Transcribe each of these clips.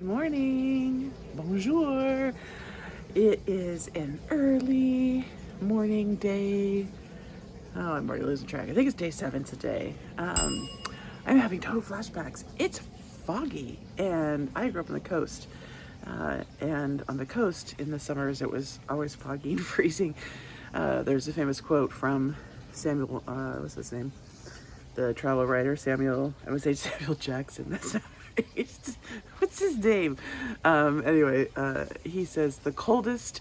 morning. Bonjour. It is an early morning day. Oh, I'm already losing track. I think it's day 7 today. I'm having total flashbacks. It's foggy, and I grew up on the coast. And on the coast in the summers, it was always foggy and freezing. There's a famous quote from Samuel, what's his name? The travel writer, Samuel, I would say Samuel Jackson. That's not right. What's his name? Anyway, he says the coldest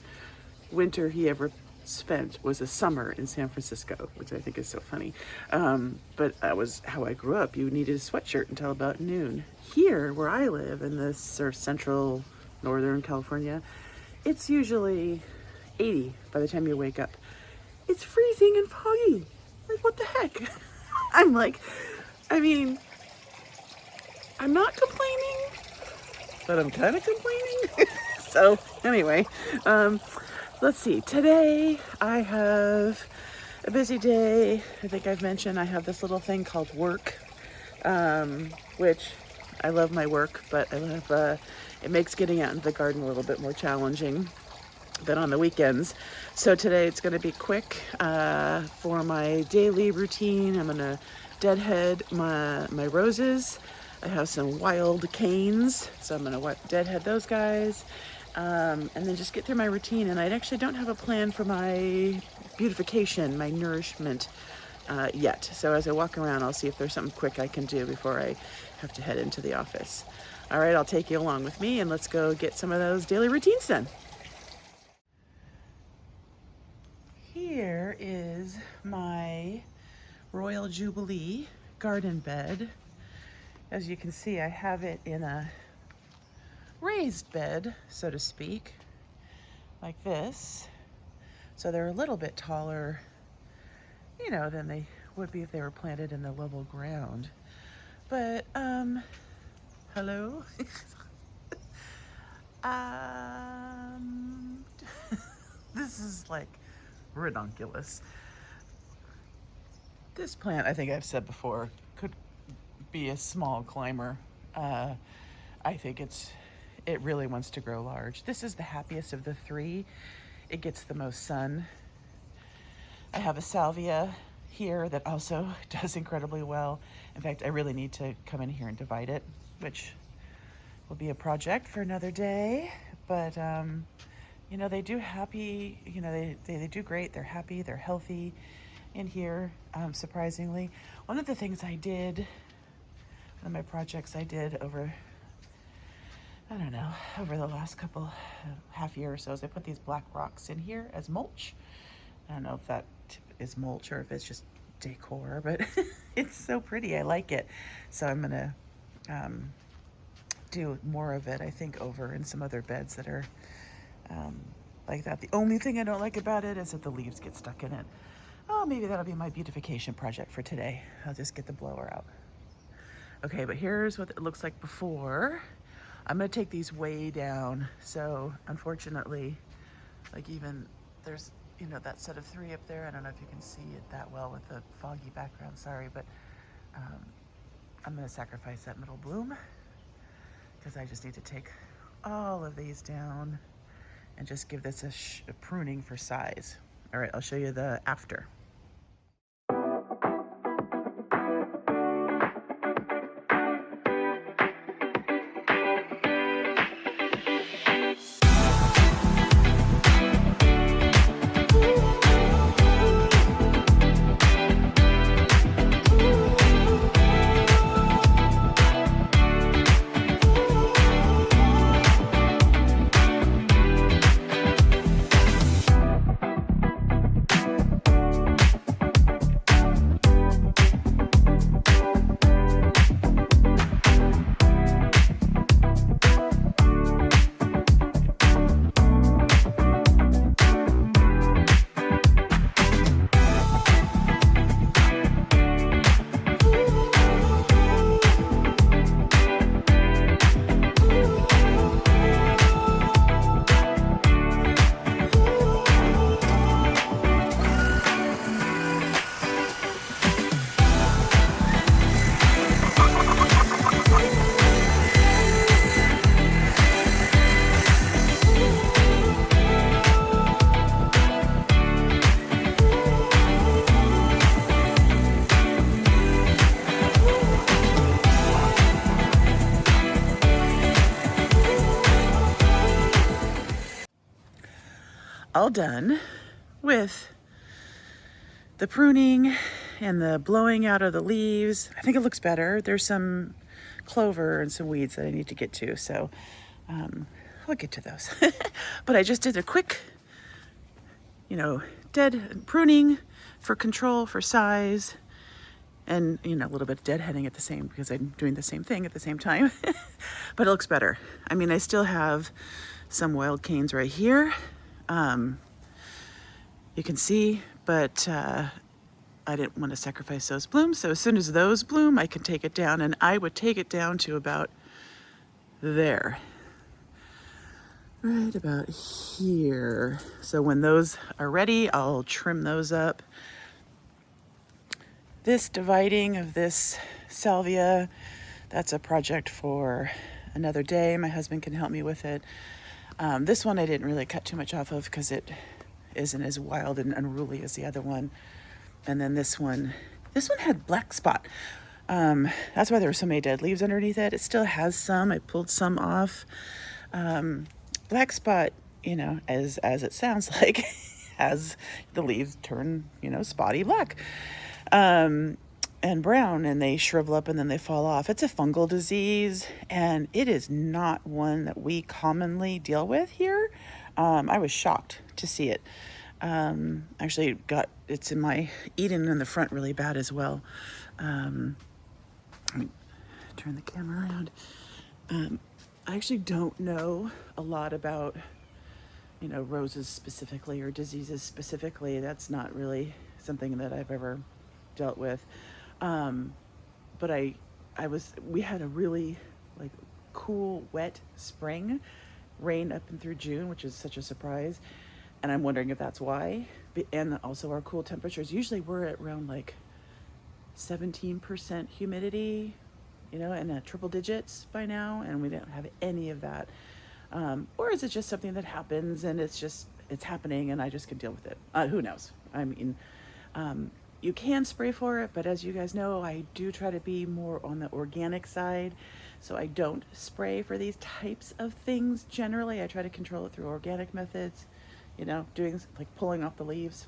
winter he ever spent was a summer in San Francisco, which I think is so funny. But that was how I grew up. You needed a sweatshirt until about noon. Here, where I live in this sort of central northern California, it's usually 80 by the time you wake up. It's freezing and foggy. Like, what the heck? I'm not complaining, but I'm kind of complaining. So anyway, let's see. Today I have a busy day. I think I've mentioned I have this little thing called work, which I love my work, but I love, it makes getting out into the garden a little bit more challenging than on the weekends. So today it's going to be quick for my daily routine. I'm going to deadhead my roses. I have some wild canes, so I'm going to deadhead those guys, and then just get through my routine. And I actually don't have a plan for my beautification, my nourishment yet. So as I walk around, I'll see if there's something quick I can do before I have to head into the office. All right, I'll take you along with me, and let's go get some of those daily routines done. Here is my Royal Jubilee garden bed. As you can see, I have it in a raised bed, so to speak, like this. So they're a little bit taller, you know, than they would be if they were planted in the level ground. But, hello? This is like redonkulous. This plant, I think I've said before, could be a small climber. I think it really wants to grow large. This is the happiest of the three. It gets the most sun. I have a salvia here that also does incredibly well. In fact, I really need to come in here and divide it, which will be a project for another day. But you know, they do happy, you know, they do great. They're happy, they're healthy in here, surprisingly. One of the things I did, one of my projects I did over, I don't know, over the last couple, half year or so, is I put these black rocks in here as mulch. I don't know if that is mulch or if it's just decor, but it's so pretty, I like it. So I'm gonna do more of it, I think, over in some other beds that are like that. The only thing I don't like about it is that the leaves get stuck in it. Oh, maybe that'll be my beautification project for today. I'll just get the blower out. Okay, but here's what it looks like before. I'm gonna take these way down. So unfortunately, like, even there's, you know, that set of 3 up there. I don't know if you can see it that well with the foggy background, sorry, but I'm gonna sacrifice that middle bloom because I just need to take all of these down and just give this a pruning for size. All right, I'll show you the after. all done with the pruning and the blowing out of the leaves. I think it looks better. There's some clover and some weeds that I need to get to, so I'll get to those. But I just did a quick, dead pruning for control, for size, and a little bit of deadheading at the same, because I'm doing the same thing at the same time. But it looks better. I mean, I still have some wild canes right here. You can see, but I didn't want to sacrifice those blooms. So as soon as those bloom, I can take it down, and I would take it down to about there. Right about here. So when those are ready, I'll trim those up. This dividing of this salvia, that's a project for another day. My husband can help me with it. This one I didn't really cut too much off of because it isn't as wild and unruly as the other one. And then this one had black spot. That's why there were so many dead leaves underneath it. It still has some. I pulled some off. Black spot, as it sounds like, has the leaves turn, spotty black. And brown, and they shrivel up and then they fall off. It's a fungal disease, and it is not one that we commonly deal with here. I was shocked to see it. Actually it's in my Eden in the front really bad as well. Let me turn the camera around. I actually don't know a lot about, roses specifically or diseases specifically. That's not really something that I've ever dealt with. But we had a really cool, wet spring, rain up and through June, which is such a surprise. And I'm wondering if that's why. And also our cool temperatures. Usually we're at around 17% humidity, and triple digits by now. And we don't have any of that. Or is it just something that happens and it's happening and I just can deal with it? Who knows? I mean, you can spray for it, but as you guys know, I do try to be more on the organic side. So I don't spray for these types of things. Generally, I try to control it through organic methods, doing pulling off the leaves.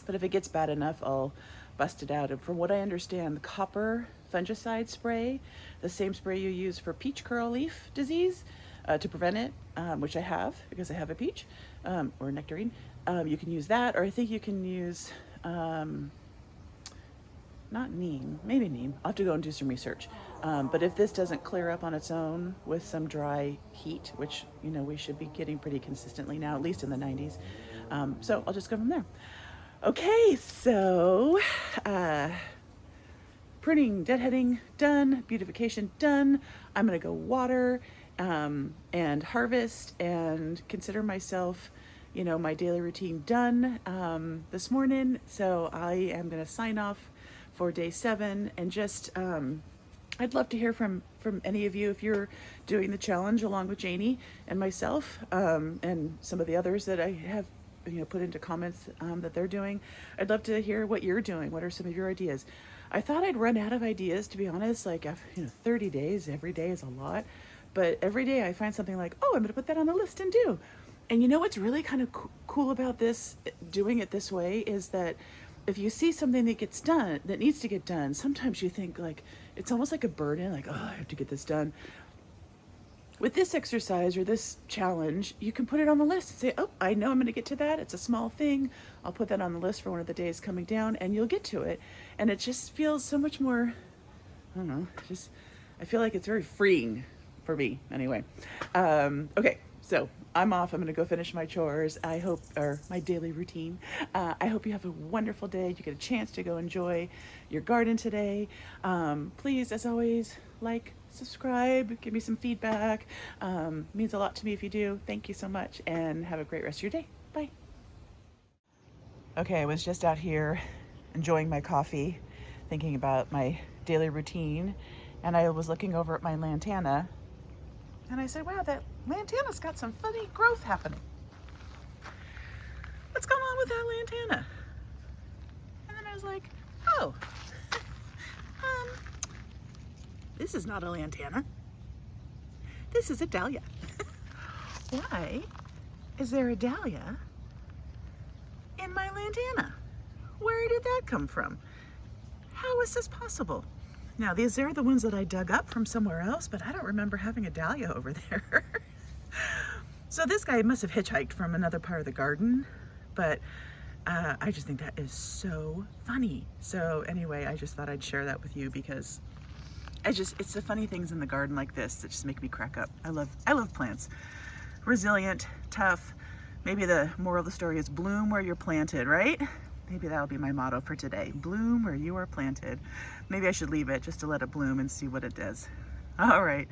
But if it gets bad enough, I'll bust it out. And from what I understand, the copper fungicide spray, the same spray you use for peach curl leaf disease to prevent it, which I have because I have a peach or nectarine. You can use that, or I think you can use not neem, maybe neem. I'll have to go and do some research. But if this doesn't clear up on its own with some dry heat, which, we should be getting pretty consistently now, at least in the 90s. So I'll just go from there. Okay, so pruning, deadheading done, beautification done. I'm going to go water and harvest and consider myself my daily routine done this morning. So I am going to sign off for day 7, and just I'd love to hear from any of you if you're doing the challenge along with Janie and myself and some of the others that I have put into comments that they're doing. I'd love to hear what you're doing. What are some of your ideas? I thought I'd run out of ideas, to be honest. 30 days, every day is a lot, but every day I find something I'm going to put that on the list and do. And what's really kind of cool about this, doing it this way, is that if you see something that gets done, that needs to get done, sometimes you think it's almost like a burden, I have to get this done. With this exercise or this challenge, you can put it on the list and say, I know I'm going to get to that. It's a small thing. I'll put that on the list for one of the days coming down, and you'll get to it. And it just feels so much more, I don't know, I feel like it's very freeing for me anyway. Okay. So I'm off. I'm going to go finish my chores. Or my daily routine. I hope you have a wonderful day. You get a chance to go enjoy your garden today. Please, as always, subscribe, give me some feedback. Means a lot to me if you do. Thank you so much, and have a great rest of your day. Bye. Okay, I was just out here enjoying my coffee, thinking about my daily routine, and I was looking over at my lantana, and I said, wow, that lantana's got some funny growth happening. What's going on with that lantana? And then I was like, this is not a lantana. This is a dahlia. Why is there a dahlia in my lantana. Where did that come from? How is this possible? Now, these are the ones that I dug up from somewhere else, but I don't remember having a dahlia over there. So this guy must have hitchhiked from another part of the garden, but I just think that is so funny. So anyway, I just thought I'd share that with you because it's the funny things in the garden like this that just make me crack up. I love plants. Resilient, tough. Maybe the moral of the story is bloom where you're planted, right? Maybe that'll be my motto for today. Bloom where you are planted. Maybe I should leave it just to let it bloom and see what it does. All right.